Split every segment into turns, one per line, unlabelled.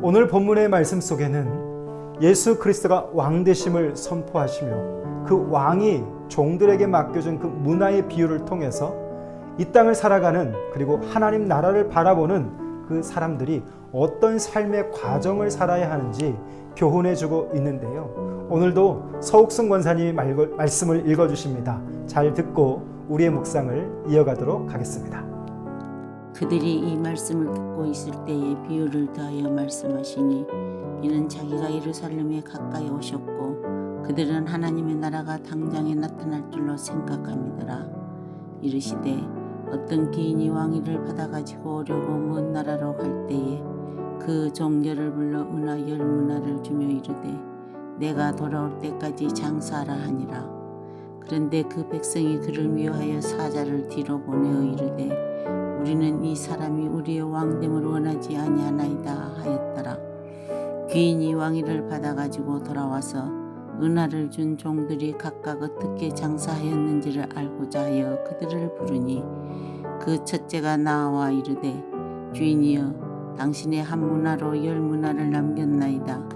오늘 본문의 말씀 속에는 예수 그리스도가 왕 되심을 선포하시며 그 왕이 종들에게 맡겨준 그 문화의 비유를 통해서 이 땅을 살아가는, 그리고 하나님 나라를 바라보는 그 사람들이 어떤 삶의 과정을 살아야 하는지 교훈해주고 있는데요. 오늘도 서욱승 권사님이 말씀을 읽어주십니다. 잘 듣고 우리의 묵상을 이어가도록 하겠습니다.
그들이 이 말씀을 듣고 있을 때에 비유를 더하여 말씀하시니, 이는 자기가 예루살렘에 가까이 오셨고 그들은 하나님의 나라가 당장에 나타날 줄로 생각함이더라. 이르시되 어떤 개인이 왕위를 받아가지고 오려고 먼 나라로 갈 때에 그 종려를 불러 은하 10문화를 주며 이르되 내가 돌아올 때까지 장사하라 하니라. 그런데 그 백성이 그를 미워하여 사자를 뒤로 보내어 이르되 우리는 이 사람이 우리의 왕됨을 원하지 아니하나이다 하였더라. 귀인이 왕위를 받아가지고 돌아와서 은하를 준 종들이 각각 어떻게 장사하였는지를 알고자 하여 그들을 부르니, 그 첫째가 나와 이르되 주인이여, 당신의 한 문화로 10문화를 남겼나이다.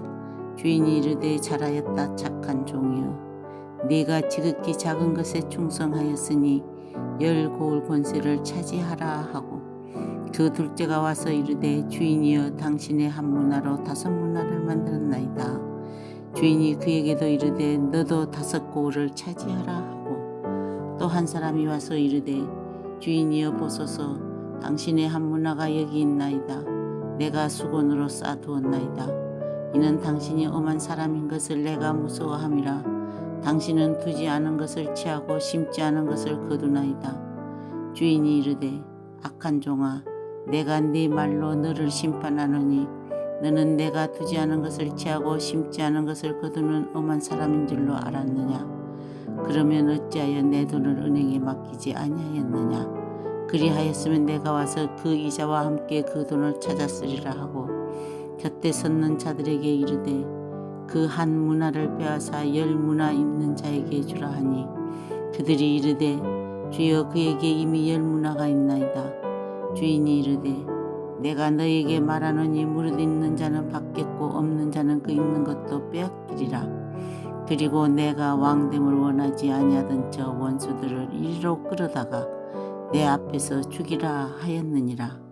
주인이 이르되 잘하였다 착한 종이여, 네가 지극히 작은 것에 충성하였으니 10 고을 권세를 차지하라 하고, 그 둘째가 와서 이르되 주인이여, 당신의 한 문화로 5문화를 만들었나이다. 주인이 그에게도 이르되 너도 5 고을을 차지하라 하고, 또 한 사람이 와서 이르되 주인이여 보소서, 당신의 한 문화가 여기 있나이다. 내가 수건으로 싸두었나이다. 이는 당신이 엄한 사람인 것을 내가 무서워함이라. 당신은 두지 않은 것을 취하고 심지 않은 것을 거두나이다. 주인이 이르되 악한 종아, 내가 네 말로 너를 심판하노니 너는 내가 두지 않은 것을 취하고 심지 않은 것을 거두는 엄한 사람인 줄로 알았느냐? 그러면 어찌하여 내 돈을 은행에 맡기지 아니하였느냐? 그리하였으면 내가 와서 그 이자와 함께 그 돈을 찾았으리라 하고, 곁에 섰는 자들에게 이르되 그 한 문화를 빼앗아 10문화 있는 자에게 주라 하니, 그들이 이르되 주여, 그에게 이미 10문화가 있나이다. 주인이 이르되 내가 너에게 말하노니 무릇 있는 자는 받겠고 없는 자는 그 있는 것도 빼앗기리라. 그리고 내가 왕됨을 원하지 아니하던 저 원수들을 이리로 끌어다가 내 앞에서 죽이라 하였느니라.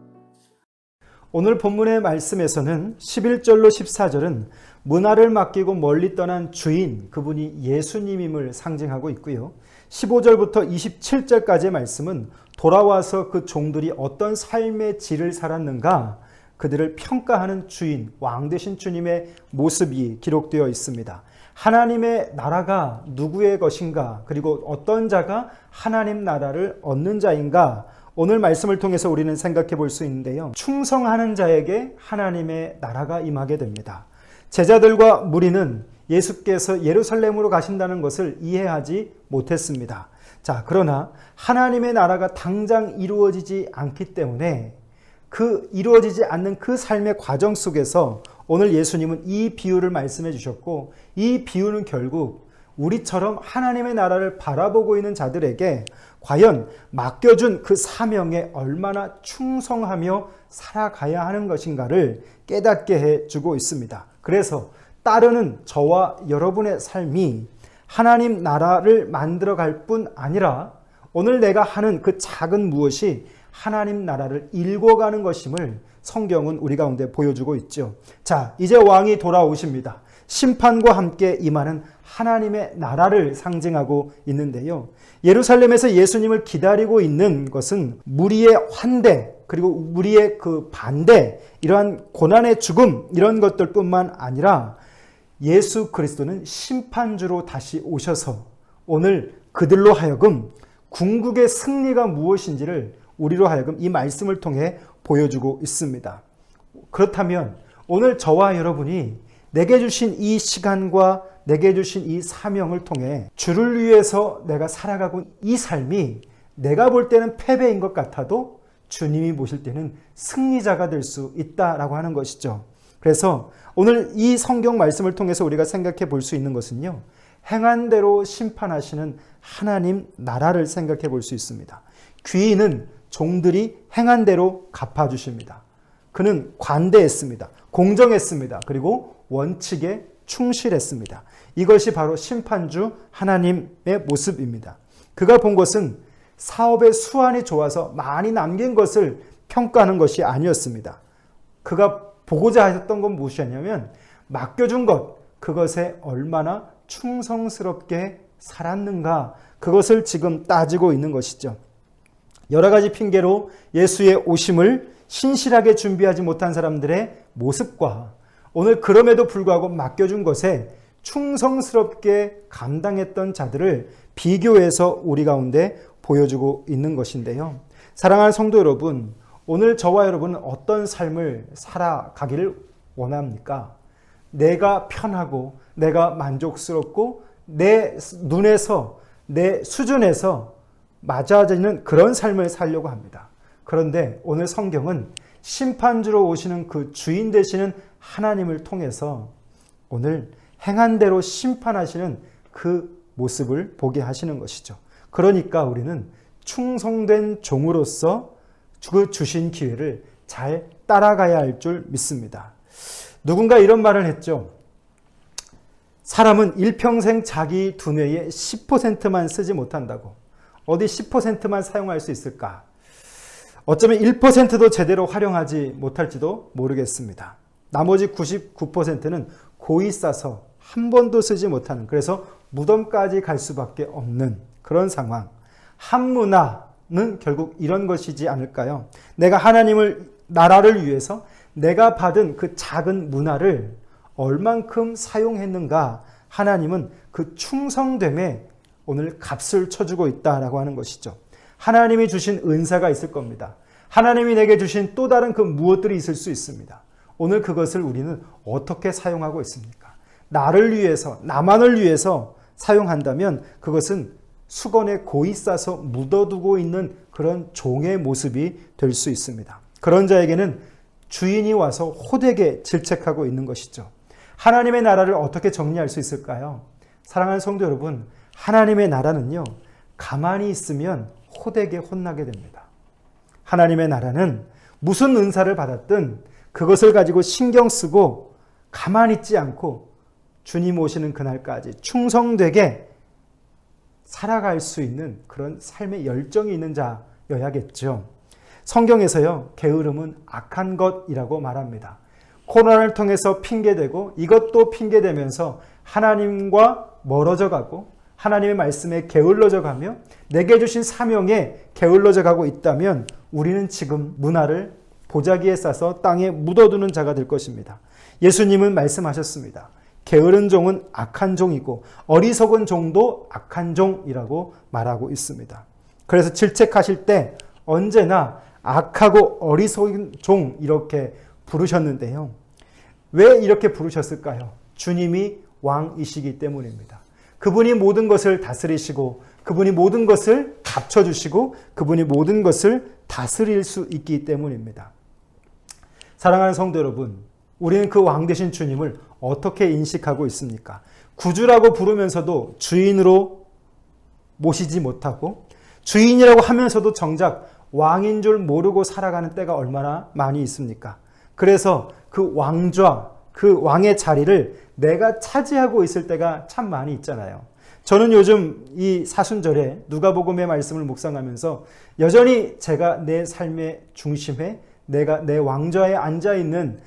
오늘 본문의 말씀에서는 11절로 14절은 문화를 맡기고 멀리 떠난 주인, 그분이 예수님임을 상징하고 있고요. 15절부터 27절까지의 말씀은 돌아와서 그 종들이 어떤 삶의 질을 살았는가, 그들을 평가하는 주인, 왕 되신 주님의 모습이 기록되어 있습니다. 하나님의 나라가 누구의 것인가, 그리고 어떤 자가 하나님 나라를 얻는 자인가, 오늘 말씀을 통해서 우리는 생각해 볼 수 있는데요. 충성하는 자에게 하나님의 나라가 임하게 됩니다. 제자들과 무리는 예수께서 예루살렘으로 가신다는 것을 이해하지 못했습니다. 자, 그러나 하나님의 나라가 당장 이루어지지 않기 때문에 그 이루어지지 않는 그 삶의 과정 속에서 오늘 예수님은 이 비유를 말씀해 주셨고, 이 비유는 결국 우리처럼 하나님의 나라를 바라보고 있는 자들에게 과연 맡겨준 그 사명에 얼마나 충성하며 살아가야 하는 것인가를 깨닫게 해주고 있습니다. 그래서 따르는 저와 여러분의 삶이 하나님 나라를 만들어갈 뿐 아니라 오늘 내가 하는 그 작은 무엇이 하나님 나라를 일궈가는 것임을 성경은 우리 가운데 보여주고 있죠. 자, 이제 왕이 돌아오십니다. 심판과 함께 임하는 하나님의 나라를 상징하고 있는데요. 예루살렘에서 예수님을 기다리고 있는 것은 무리의 환대, 그리고 무리의 그 반대, 이러한 고난의 죽음, 이런 것들뿐만 아니라 예수 그리스도는 심판주로 다시 오셔서 오늘 그들로 하여금 궁극의 승리가 무엇인지를 우리로 하여금 이 말씀을 통해 보여주고 있습니다. 그렇다면 오늘 저와 여러분이 내게 주신 이 시간과 내게 주신 이 사명을 통해 주를 위해서 내가 살아가고 이 삶이 내가 볼 때는 패배인 것 같아도 주님이 보실 때는 승리자가 될 수 있다라고 하는 것이죠. 그래서 오늘 이 성경 말씀을 통해서 우리가 생각해 볼 수 있는 것은요, 행한 대로 심판하시는 하나님 나라를 생각해 볼 수 있습니다. 귀인은 종들이 행한 대로 갚아주십니다. 그는 관대했습니다. 공정했습니다. 그리고 원칙에 충실했습니다. 이것이 바로 심판주 하나님의 모습입니다. 그가 본 것은 사업의 수완이 좋아서 많이 남긴 것을 평가하는 것이 아니었습니다. 그가 보고자 했던 건 무엇이었냐면 맡겨준 것, 그것에 얼마나 충성스럽게 살았는가, 그것을 지금 따지고 있는 것이죠. 여러 가지 핑계로 예수의 오심을 신실하게 준비하지 못한 사람들의 모습과 오늘 그럼에도 불구하고 맡겨준 것에 충성스럽게 감당했던 자들을 비교해서 우리 가운데 보여주고 있는 것인데요. 사랑하는 성도 여러분, 오늘 저와 여러분은 어떤 삶을 살아가기를 원합니까? 내가 편하고 내가 만족스럽고 내 눈에서 내 수준에서 맞아지는 그런 삶을 살려고 합니다. 그런데 오늘 성경은 심판주로 오시는 그 주인 되시는 하나님을 통해서 오늘 행한 대로 심판하시는 그 모습을 보게 하시는 것이죠. 그러니까 우리는 충성된 종으로서 그 주신 기회를 잘 따라가야 할 줄 믿습니다. 누군가 이런 말을 했죠. 사람은 일평생 자기 두뇌의 10%만 쓰지 못한다고. 어디 10%만 사용할 수 있을까? 어쩌면 1%도 제대로 활용하지 못할지도 모르겠습니다. 나머지 99%는 고이 싸서 한 번도 쓰지 못하는, 그래서 무덤까지 갈 수밖에 없는 그런 상황. 한문화는 결국 이런 것이지 않을까요? 내가 하나님을, 나라를 위해서 내가 받은 그 작은 문화를 얼만큼 사용했는가, 하나님은 그 충성됨에 오늘 값을 쳐주고 있다라고 하는 것이죠. 하나님이 주신 은사가 있을 겁니다. 하나님이 내게 주신 또 다른 그 무엇들이 있을 수 있습니다. 오늘 그것을 우리는 어떻게 사용하고 있습니까? 나를 위해서, 나만을 위해서 사용한다면 그것은 수건에 고이 싸서 묻어두고 있는 그런 종의 모습이 될 수 있습니다. 그런 자에게는 주인이 와서 호되게 질책하고 있는 것이죠. 하나님의 나라를 어떻게 정리할 수 있을까요? 사랑하는 성도 여러분, 하나님의 나라는요, 가만히 있으면 호되게 혼나게 됩니다. 하나님의 나라는 무슨 은사를 받았든 그것을 가지고 신경 쓰고 가만히 있지 않고 주님 오시는 그날까지 충성되게 살아갈 수 있는 그런 삶의 열정이 있는 자여야겠죠. 성경에서요, 게으름은 악한 것이라고 말합니다. 코로나를 통해서 핑계대고 이것도 핑계대면서 하나님과 멀어져 가고 하나님의 말씀에 게을러져 가며 내게 주신 사명에 게을러져 가고 있다면 우리는 지금 문화를 보자기에 싸서 땅에 묻어두는 자가 될 것입니다. 예수님은 말씀하셨습니다. 게으른 종은 악한 종이고 어리석은 종도 악한 종이라고 말하고 있습니다. 그래서 질책하실 때 언제나 악하고 어리석은 종 이렇게 부르셨는데요. 왜 이렇게 부르셨을까요? 주님이 왕이시기 때문입니다. 그분이 모든 것을 다스리시고 그분이 모든 것을 감춰주시고 그분이 모든 것을 다스릴 수 있기 때문입니다. 사랑하는 성도 여러분, 우리는 그 왕 되신 주님을 어떻게 인식하고 있습니까? 구주라고 부르면서도 주인으로 모시지 못하고 주인이라고 하면서도 정작 왕인 줄 모르고 살아가는 때가 얼마나 많이 있습니까? 그래서 그 왕좌, 그 왕의 자리를 내가 차지하고 있을 때가 참 많이 있잖아요. 저는 요즘 이 사순절에 누가복음의 말씀을 묵상하면서 여전히 제가 내 삶의 중심에 내가 내 왕좌에 앉아있는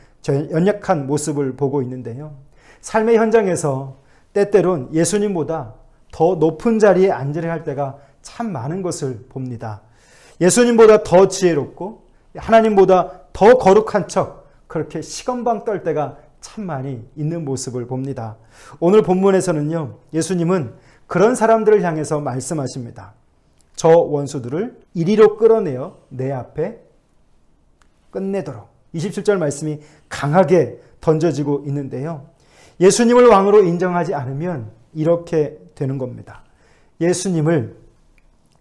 연약한 모습을 보고 있는데요. 삶의 현장에서 때때론 예수님보다 더 높은 자리에 앉으려 할 때가 참 많은 것을 봅니다. 예수님보다 더 지혜롭고 하나님보다 더 거룩한 척 그렇게 시건방 떨 때가 참 많이 있는 모습을 봅니다. 오늘 본문에서는요, 예수님은 그런 사람들을 향해서 말씀하십니다. 저 원수들을 이리로 끌어내어 내 앞에 끝내도록. 27절 말씀이 강하게 던져지고 있는데요. 예수님을 왕으로 인정하지 않으면 이렇게 되는 겁니다. 예수님을,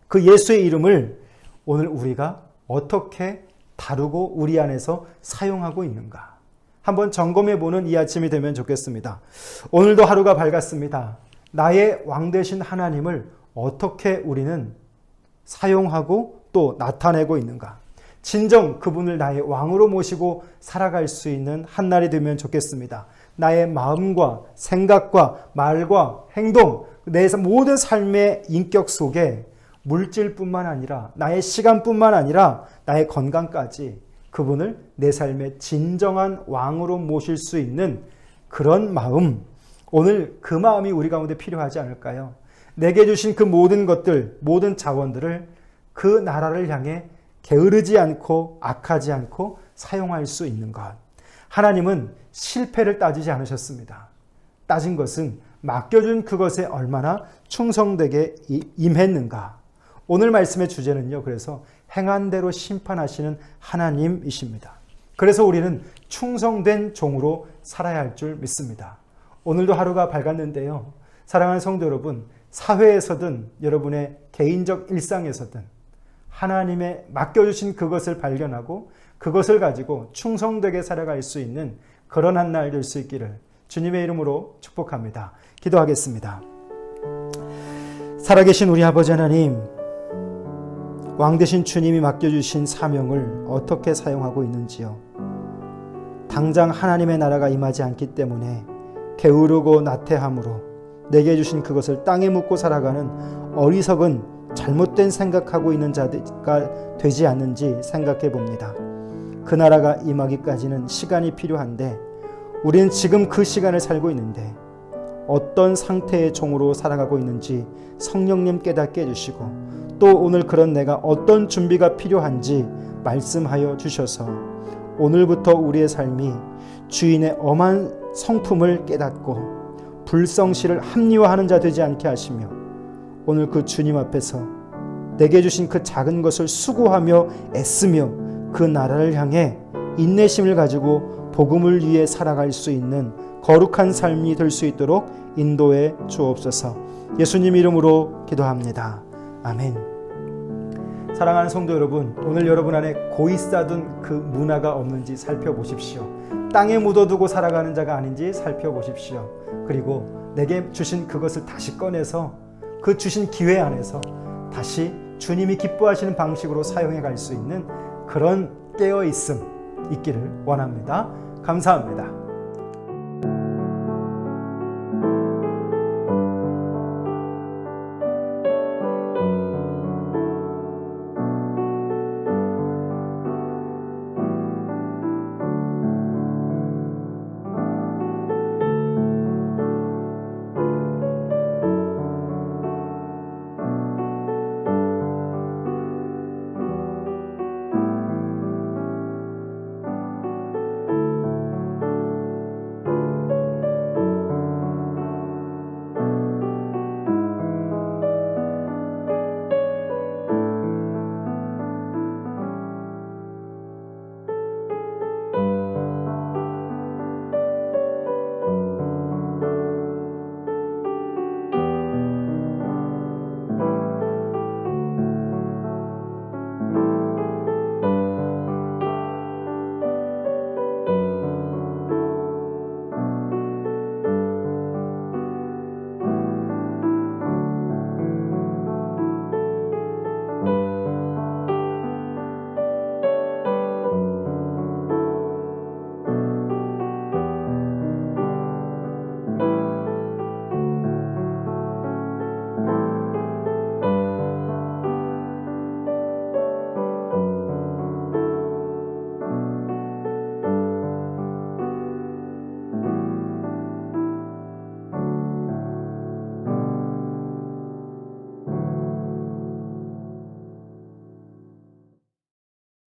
그 예수의 이름을 오늘 우리가 어떻게 다루고 우리 안에서 사용하고 있는가? 한번 점검해 보는 이 아침이 되면 좋겠습니다. 오늘도 하루가 밝았습니다. 나의 왕 되신 하나님을 어떻게 우리는 사용하고 또 나타내고 있는가? 진정 그분을 나의 왕으로 모시고 살아갈 수 있는 한 날이 되면 좋겠습니다. 나의 마음과 생각과 말과 행동, 내 모든 삶의 인격 속에 물질뿐만 아니라 나의 시간뿐만 아니라 나의 건강까지 그분을 내 삶의 진정한 왕으로 모실 수 있는 그런 마음, 오늘 그 마음이 우리 가운데 필요하지 않을까요? 내게 주신 그 모든 것들, 모든 자원들을 그 나라를 향해 게으르지 않고 악하지 않고 사용할 수 있는 것. 하나님은 실패를 따지지 않으셨습니다. 따진 것은 맡겨준 그것에 얼마나 충성되게 임했는가. 오늘 말씀의 주제는요, 그래서 행한 대로 심판하시는 하나님이십니다. 그래서 우리는 충성된 종으로 살아야 할 줄 믿습니다. 오늘도 하루가 밝았는데요. 사랑하는 성도 여러분, 사회에서든 여러분의 개인적 일상에서든 하나님의 맡겨주신 그것을 발견하고 그것을 가지고 충성되게 살아갈 수 있는 그런 한 날 될 수 있기를 주님의 이름으로 축복합니다. 기도하겠습니다. 살아계신 우리 아버지 하나님, 왕 되신 주님이 맡겨주신 사명을 어떻게 사용하고 있는지요. 당장 하나님의 나라가 임하지 않기 때문에 게으르고 나태함으로 내게 주신 그것을 땅에 묻고 살아가는 어리석은 잘못된 생각하고 있는 자가 되지 않는지 생각해 봅니다. 그 나라가 임하기까지는 시간이 필요한데 우리는 지금 그 시간을 살고 있는데 어떤 상태의 종으로 살아가고 있는지 성령님 깨닫게 해주시고 또 오늘 그런 내가 어떤 준비가 필요한지 말씀하여 주셔서 오늘부터 우리의 삶이 주인의 엄한 성품을 깨닫고 불성실을 합리화하는 자 되지 않게 하시며 오늘 그 주님 앞에서 내게 주신 그 작은 것을 수고하며 애쓰며 그 나라를 향해 인내심을 가지고 복음을 위해 살아갈 수 있는 거룩한 삶이 될 수 있도록 인도해 주옵소서. 예수님 이름으로 기도합니다. 아멘. 사랑하는 성도 여러분, 오늘 여러분 안에 고이 쌓둔 그 문화가 없는지 살펴보십시오. 땅에 묻어두고 살아가는 자가 아닌지 살펴보십시오. 그리고 내게 주신 그것을 다시 꺼내서 그 주신 기회 안에서 다시 주님이 기뻐하시는 방식으로 사용해 갈 수 있는 그런 깨어있음 있기를 원합니다. 감사합니다.